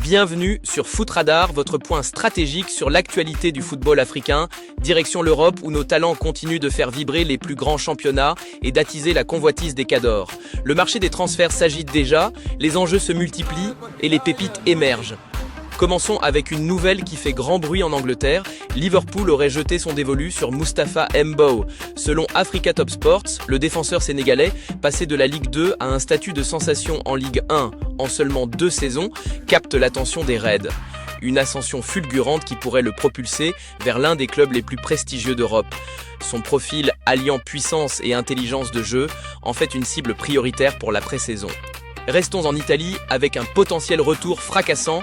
Bienvenue sur Foot Radar, votre point stratégique sur l'actualité du football africain. Direction l'Europe où nos talents continuent de faire vibrer les plus grands championnats et d'attiser la convoitise des cadors. Le marché des transferts s'agite déjà, les enjeux se multiplient et les pépites émergent. Commençons avec une nouvelle qui fait grand bruit en Angleterre. Liverpool aurait jeté son dévolu sur Moustapha Mbow. Selon Africa Top Sports, le défenseur sénégalais, passé de la Ligue 2 à un statut de sensation en Ligue 1 en seulement 2 saisons, capte l'attention des Reds. Une ascension fulgurante qui pourrait le propulser vers l'un des clubs les plus prestigieux d'Europe. Son profil alliant puissance et intelligence de jeu en fait une cible prioritaire pour la pré-saison. Restons en Italie avec un potentiel retour fracassant.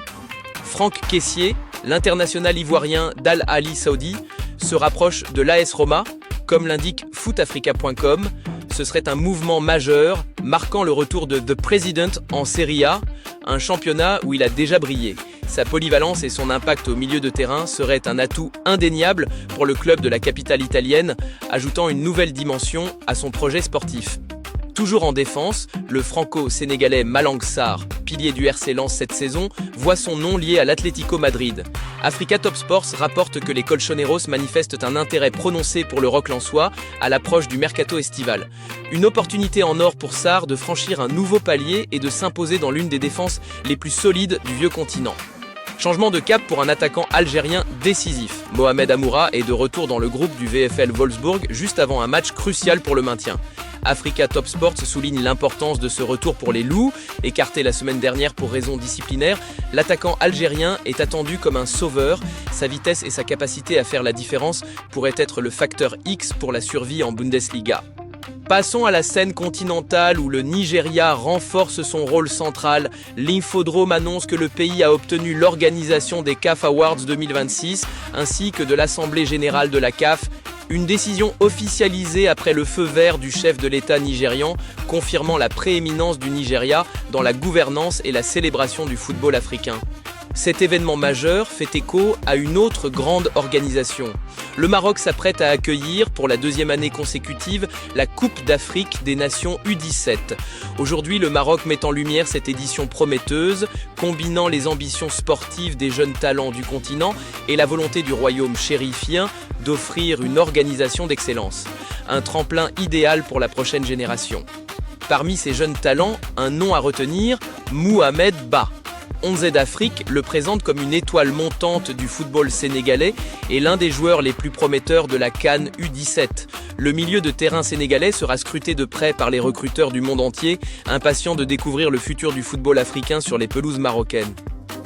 Franck Kessié, l'international ivoirien d'Al Ahly Saoudi, se rapproche de l'AS Roma, comme l'indique footafrica.com. Ce serait un mouvement majeur, marquant le retour de The President en Serie A, un championnat où il a déjà brillé. Sa polyvalence et son impact au milieu de terrain seraient un atout indéniable pour le club de la capitale italienne, ajoutant une nouvelle dimension à son projet sportif. Toujours en défense, le franco-sénégalais Malang Sarr, pilier du RC Lens cette saison, voit son nom lié à l'Atlético Madrid. Africa Top Sports rapporte que les Colchoneros manifestent un intérêt prononcé pour le rock lensois à l'approche du mercato estival. Une opportunité en or pour Sarr de franchir un nouveau palier et de s'imposer dans l'une des défenses les plus solides du vieux continent. Changement de cap pour un attaquant algérien décisif. Mohamed Amoura est de retour dans le groupe du VfL Wolfsburg juste avant un match crucial pour le maintien. Africa Top Sports souligne l'importance de ce retour pour les Loups. Écarté la semaine dernière pour raisons disciplinaires, l'attaquant algérien est attendu comme un sauveur. Sa vitesse et sa capacité à faire la différence pourraient être le facteur X pour la survie en Bundesliga. Passons à la scène continentale où le Nigeria renforce son rôle central. L'Infodrome annonce que le pays a obtenu l'organisation des CAF Awards 2026 ainsi que de l'Assemblée générale de la CAF. Une décision officialisée après le feu vert du chef de l'État nigérian, confirmant la prééminence du Nigeria dans la gouvernance et la célébration du football africain. Cet événement majeur fait écho à une autre grande organisation. Le Maroc s'apprête à accueillir, pour la 2e année consécutive, la Coupe d'Afrique des Nations U17. Aujourd'hui, le Maroc met en lumière cette édition prometteuse, combinant les ambitions sportives des jeunes talents du continent et la volonté du royaume chérifien d'offrir une organisation d'excellence. Un tremplin idéal pour la prochaine génération. Parmi ces jeunes talents, un nom à retenir, Mohamed Ba. 11 d'Afrique le présente comme une étoile montante du football sénégalais et l'un des joueurs les plus prometteurs de la CAN U17. Le milieu de terrain sénégalais sera scruté de près par les recruteurs du monde entier, impatients de découvrir le futur du football africain sur les pelouses marocaines.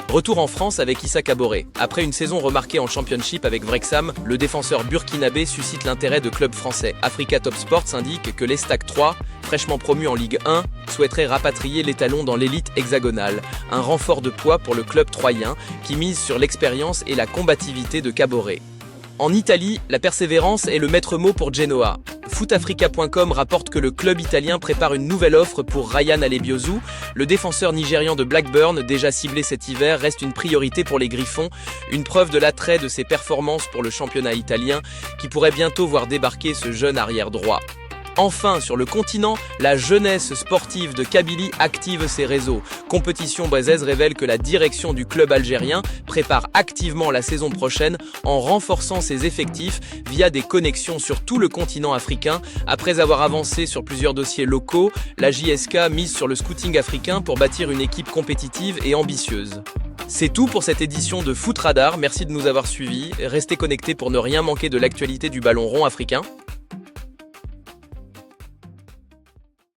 Retour en France avec Issa Kaboré. Après une saison remarquée en Championship avec Wrexham, le défenseur burkinabé suscite l'intérêt de clubs français. Africa Top Sports indique que l'Estac 3, fraîchement promu en Ligue 1, souhaiterait rapatrier les talons dans l'élite hexagonale. Un renfort de poids pour le club troyen qui mise sur l'expérience et la combativité de Kaboré. En Italie, la persévérance est le maître mot pour Genoa. Footafrica.com rapporte que le club italien prépare une nouvelle offre pour Ryan Alebiosu. Le défenseur nigérian de Blackburn, déjà ciblé cet hiver, reste une priorité pour les Griffons, une preuve de l'attrait de ses performances pour le championnat italien qui pourrait bientôt voir débarquer ce jeune arrière droit. Enfin, sur le continent, la jeunesse sportive de Kabylie active ses réseaux. Compétition Breizh révèle que la direction du club algérien prépare activement la saison prochaine en renforçant ses effectifs via des connexions sur tout le continent africain. Après avoir avancé sur plusieurs dossiers locaux, la JSK mise sur le scouting africain pour bâtir une équipe compétitive et ambitieuse. C'est tout pour cette édition de Foot Radar, merci de nous avoir suivis. Restez connectés pour ne rien manquer de l'actualité du ballon rond africain.